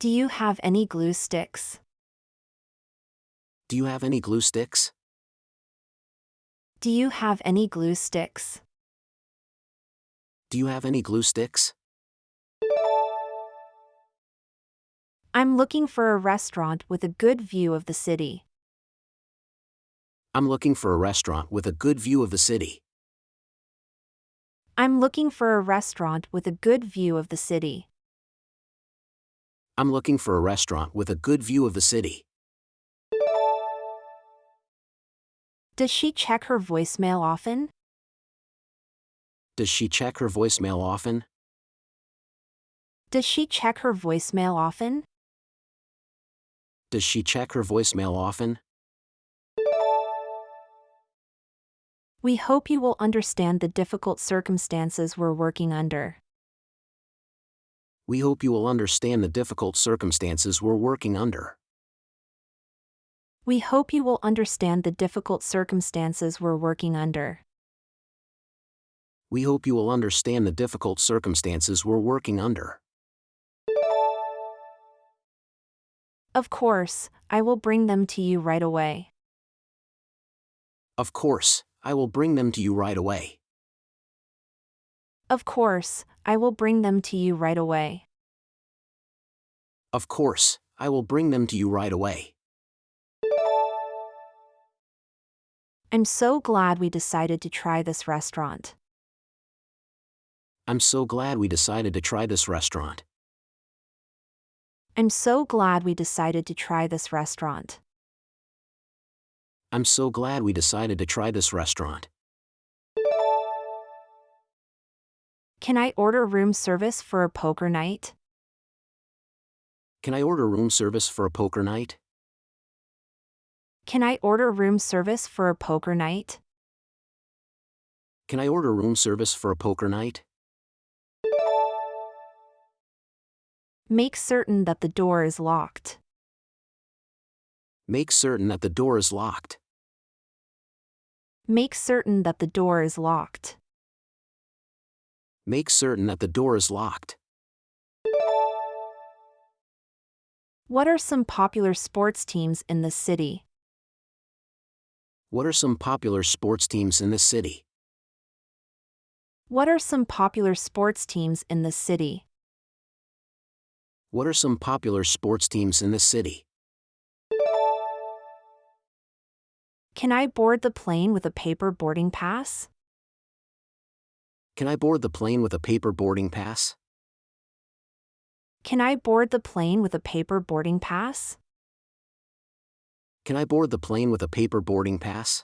Do you have any glue sticks? Do you have any glue sticks? Do you have any glue sticks? Do you have any glue sticks? I'm looking for a restaurant with a good view of the city. I'm looking for a restaurant with a good view of the city. I'm looking for a restaurant with a good view of the city. I'm looking for a restaurant with a good view of the city. Does she check her voicemail often? Does she check her voicemail often? Does she check her voicemail often? Does she check her voicemail often? We hope you will understand the difficult circumstances we're working under. We hope you will understand the difficult circumstances we're working under. We hope you will understand the difficult circumstances we're working under. We hope you will understand the difficult circumstances we're working under. Of course, I will bring them to you right away. Of course, I will bring them to you right away. Of course, I will bring them to you right away. Of course, I will bring them to you right away. I'm so glad we decided to try this restaurant. I'm so glad we decided to try this restaurant. I'm so glad we decided to try this restaurant. I'm so glad we decided to try this restaurant. Can I order room service for a poker night? Can I order room service for a poker night? Can I order room service for a poker night? Can I order room service for a poker night? Make certain that the door is locked. Make certain that the door is locked. Make certain that the door is locked. Make certain that the door is locked. What are some popular sports teams in this city? What are some popular sports teams in this city? What are some popular sports teams in this city? What are some popular sports teams in this city? Can I board the plane with a paper boarding pass? Can I board the plane with a paper boarding pass? Can I board the plane with a paper boarding pass? Can I board the plane with a paper boarding pass?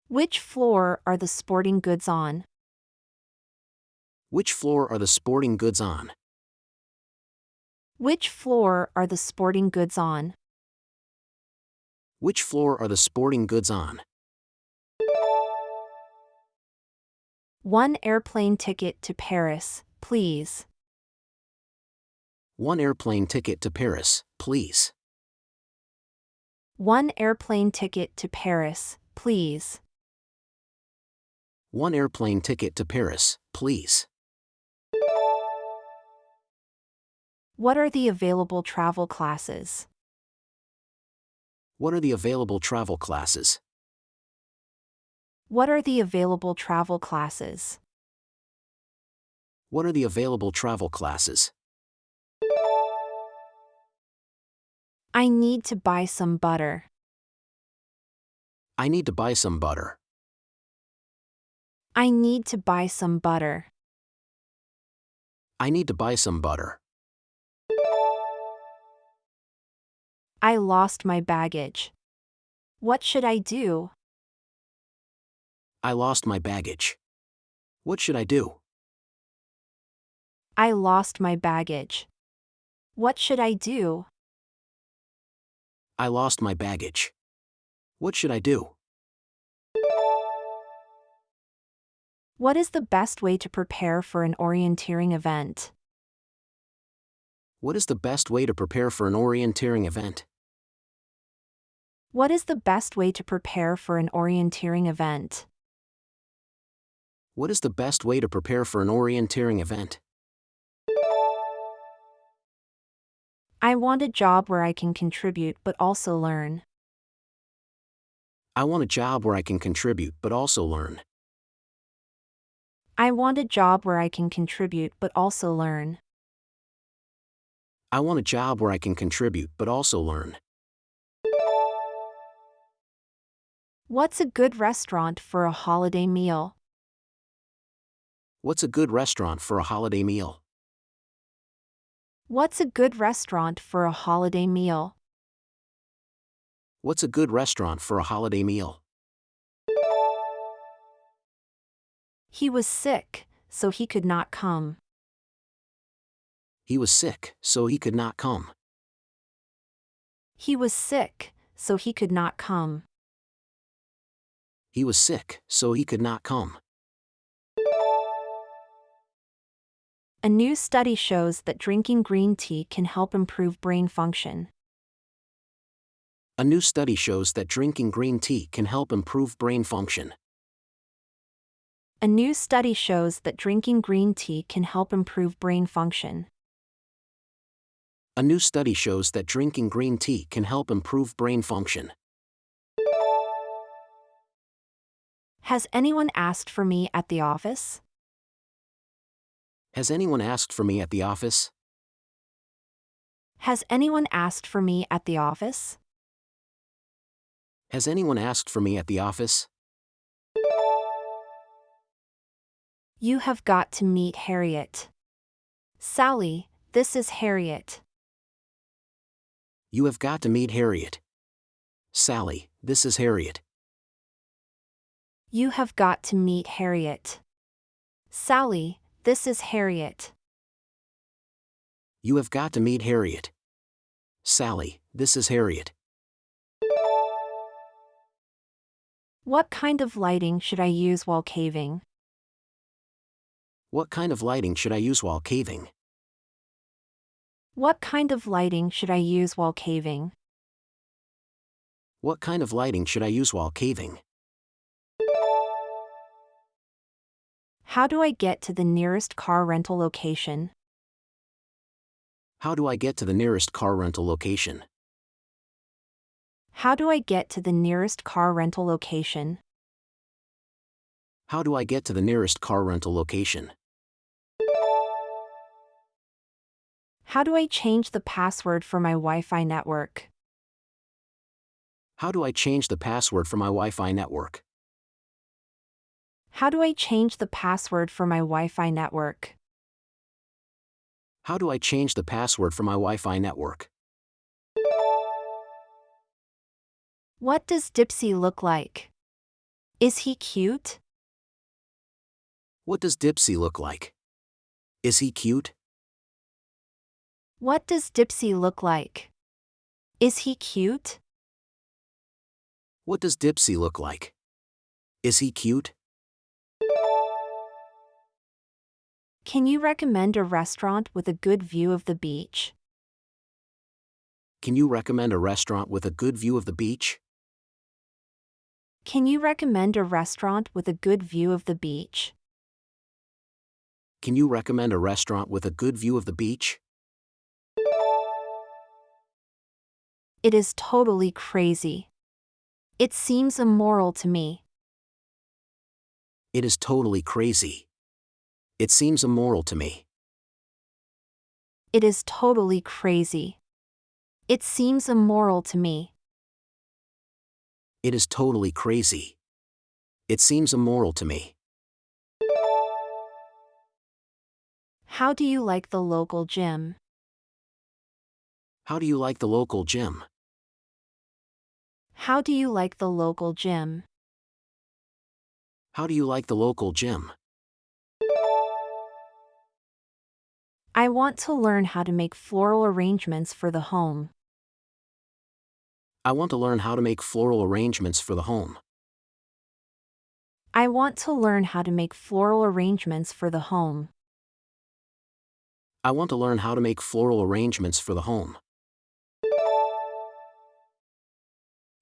Which floor are the sporting goods on? Which floor are the sporting goods on? Which floor are the sporting goods on? Which floor are the sporting goods on? One airplane ticket to Paris, please. One airplane ticket to Paris, please. One airplane ticket to Paris, please. One airplane ticket to Paris, please. What are the available travel classes? What are the available travel classes? What are the available travel classes? What are the available travel classes? I need to buy some butter. I need to buy some butter. I need to buy some butter. I need to buy some butter. I lost my baggage. What should I do? I lost my baggage. What should I do? I lost my baggage. What should I do? I lost my baggage. What should I do? What is the best way to prepare for an orienteering event? What is the best way to prepare for an orienteering event? What is the best way to prepare for an orienteering event? What is the best way to prepare for an orienteering event? I want a job where I can contribute but also learn. I want a job where I can contribute but also learn. I want a job where I can contribute but also learn. I want a job where I can contribute but also learn. What's a good restaurant for a holiday meal? What's a good restaurant for a holiday meal? What's a good restaurant for a holiday meal? What's a good restaurant for a holiday meal? He was sick, so he could not come. He was sick, so he could not come. He was sick, so he could not come. He was sick, so he could not come. A new study shows that drinking green tea can help improve brain function. A new study shows that drinking green tea can help improve brain function. A new study shows that drinking green tea can help improve brain function. A new study shows that drinking green tea can help improve brain function. Has anyone asked for me at the office? Has anyone asked for me at the office? Has anyone asked for me at the office? Has anyone asked for me at the office? You have got to meet Harriet. Sally, this is Harriet. You have got to meet Harriet. Sally, this is Harriet. You have got to meet Harriet. Sally, this is Harriet. You have got to meet Harriet. Sally, this is Harriet. What kind of lighting should I use while caving? What kind of lighting should I use while caving? What kind of lighting should I use while caving? What kind of lighting should I use while caving? How do I get to the nearest car rental location? How do I get to the nearest car rental location? How do I get to the nearest car rental location? How do I get to the nearest car rental location? How do I change the password for my Wi-Fi network? How do I change the password for my Wi-Fi network? How do I change the password for my Wi-Fi network? How do I change the password for my Wi-Fi network? What does Dipsy look like? Is he cute? What does Dipsy look like? Is he cute? What does Dipsy look like? Is he cute? What does Dipsy look like? Is he cute? Can you recommend a restaurant with a good view of the beach? Can you recommend a restaurant with a good view of the beach? Can you recommend a restaurant with a good view of the beach? Can you recommend a restaurant with a good view of the beach? It is totally crazy. It seems immoral to me. It is totally crazy. It seems immoral to me. It is totally crazy. It seems immoral to me. It is totally crazy. It seems immoral to me. How do you like the local gym? How do you like the local gym? How do you like the local gym? How do you like the local gym? I want to learn how to make floral arrangements for the home. I want to learn how to make floral arrangements for the home. I want to learn how to make floral arrangements for the home. I want to learn how to make floral arrangements for the home.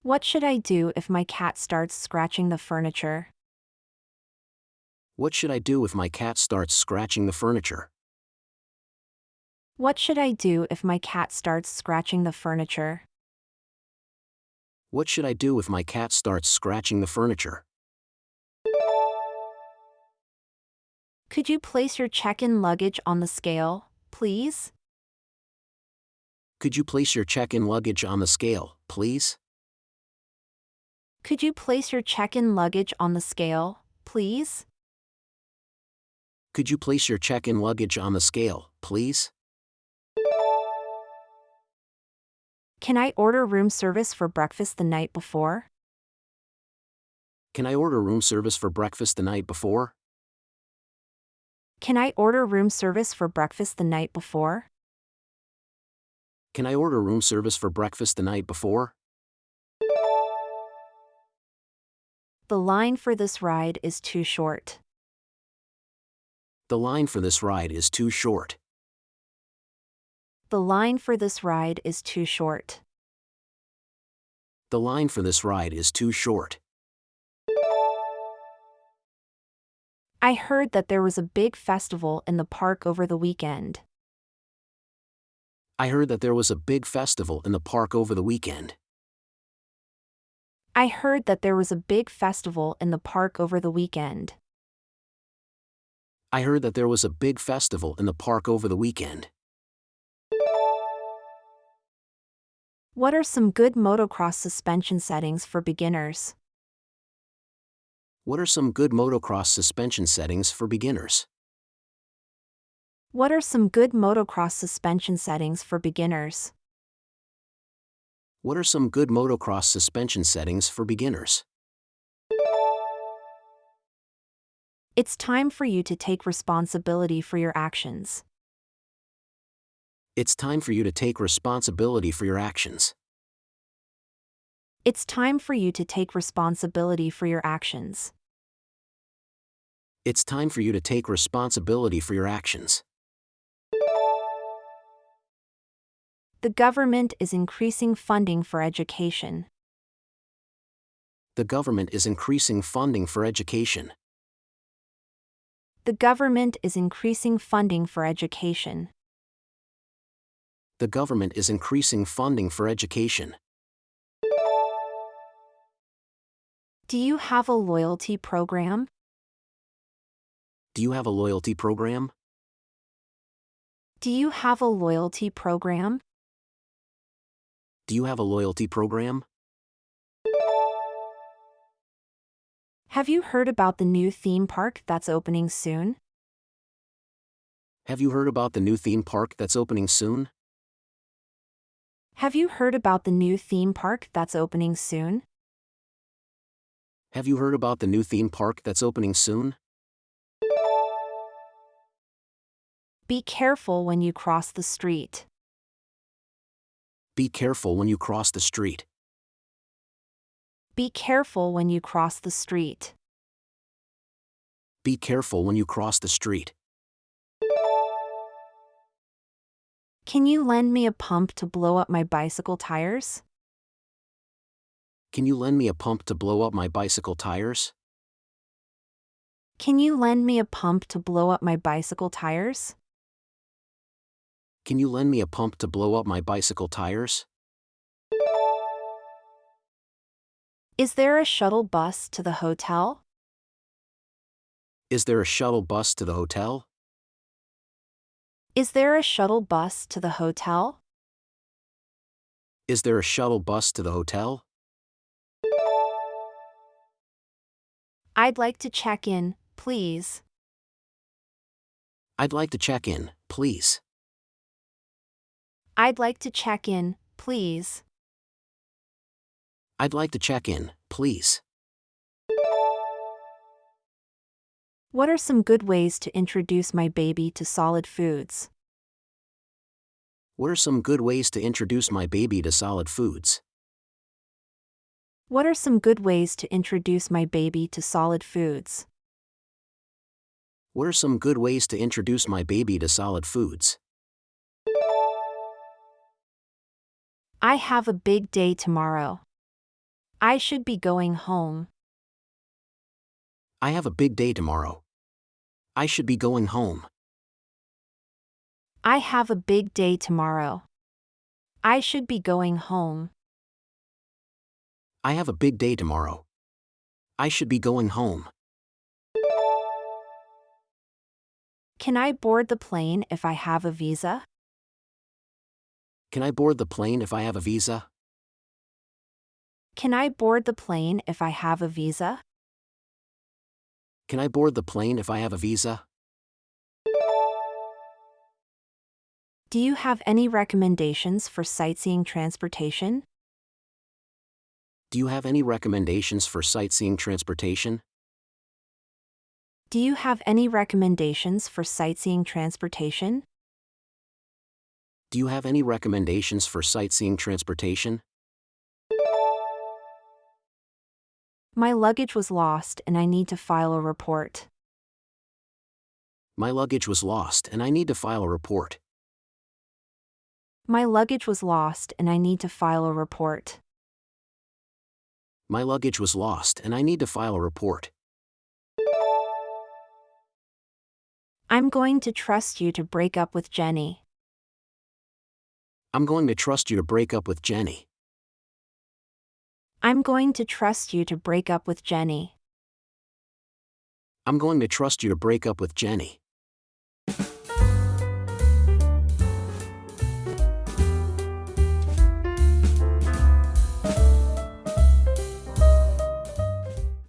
What should I do if my cat starts scratching the furniture? What should I do if my cat starts scratching the furniture? What should I do if my cat starts scratching the furniture? What should I do if my cat starts scratching the furniture? Could you place your check-in luggage on the scale, please? Could you place your check-in luggage on the scale, please? Could you place your check-in luggage on the scale, please? Could you place your check-in luggage on the scale, please? Can I order room service for breakfast the night before? Can I order room service for breakfast the night before? Can I order room service for breakfast the night before? Can I order room service for breakfast the night before? The line for this ride is too short. The line for this ride is too short. The line for this ride is too short. The line for this ride is too short. I heard that there was a big festival in the park over the weekend. I heard that there was a big festival in the park over the weekend. I heard that there was a big festival in the park over the weekend. I heard that there was a big festival in the park over the weekend. What are some good motocross suspension settings for beginners? What are some good motocross suspension settings for beginners? What are some good motocross suspension settings for beginners? What are some good motocross suspension settings for beginners? It's time for you to take responsibility for your actions. It's time for you to take responsibility for your actions. It's time for you to take responsibility for your actions. It's time for you to take responsibility for your actions. The government is increasing funding for education. The government is increasing funding for education. The government is increasing funding for education. The government is increasing funding for education. Do you have a loyalty program? Do you have a loyalty program? Do you have a loyalty program? Do you have a loyalty program? Have you heard about the new theme park that's opening soon? Have you heard about the new theme park that's opening soon? Have you heard about the new theme park that's opening soon? Have you heard about the new theme park that's opening soon? Be careful when you cross the street. Be careful when you cross the street. Be careful when you cross the street. Be careful when you cross the street. Can you lend me a pump to blow up my bicycle tires? Can you lend me a pump to blow up my bicycle tires? Can you lend me a pump to blow up my bicycle tires? Can you lend me a pump to blow up my bicycle tires? Is there a shuttle bus to the hotel? Is there a shuttle bus to the hotel? Is there a shuttle bus to the hotel? Is there a shuttle bus to the hotel? I'd like to check in, please. I'd like to check in, please. I'd like to check in, please. I'd like to check in, please. What are some good ways to introduce my baby to solid foods? What are some good ways to introduce my baby to solid foods? What are some good ways to introduce my baby to solid foods? What are some good ways to introduce my baby to solid foods? I have a big day tomorrow. I should be going home. I have a big day tomorrow. I should be going home. I have a big day tomorrow. I should be going home. I have a big day tomorrow. I should be going home. Can I board the plane if I have a visa? Can I board the plane if I have a visa? Can I board the plane if I have a visa? Can I board the plane if I have a visa? Do you have any recommendations for sightseeing transportation? Do you have any recommendations for sightseeing transportation? Do you have any recommendations for sightseeing transportation? Do you have any recommendations for sightseeing transportation? My luggage was lost and I need to file a report. My luggage was lost and I need to file a report. My luggage was lost and I need to file a report. My luggage was lost and I need to file a report. I'm going to trust you to break up with Jenny. I'm going to trust you to break up with Jenny. I'm going to trust you to break up with Jenny. I'm going to trust you to break up with Jenny.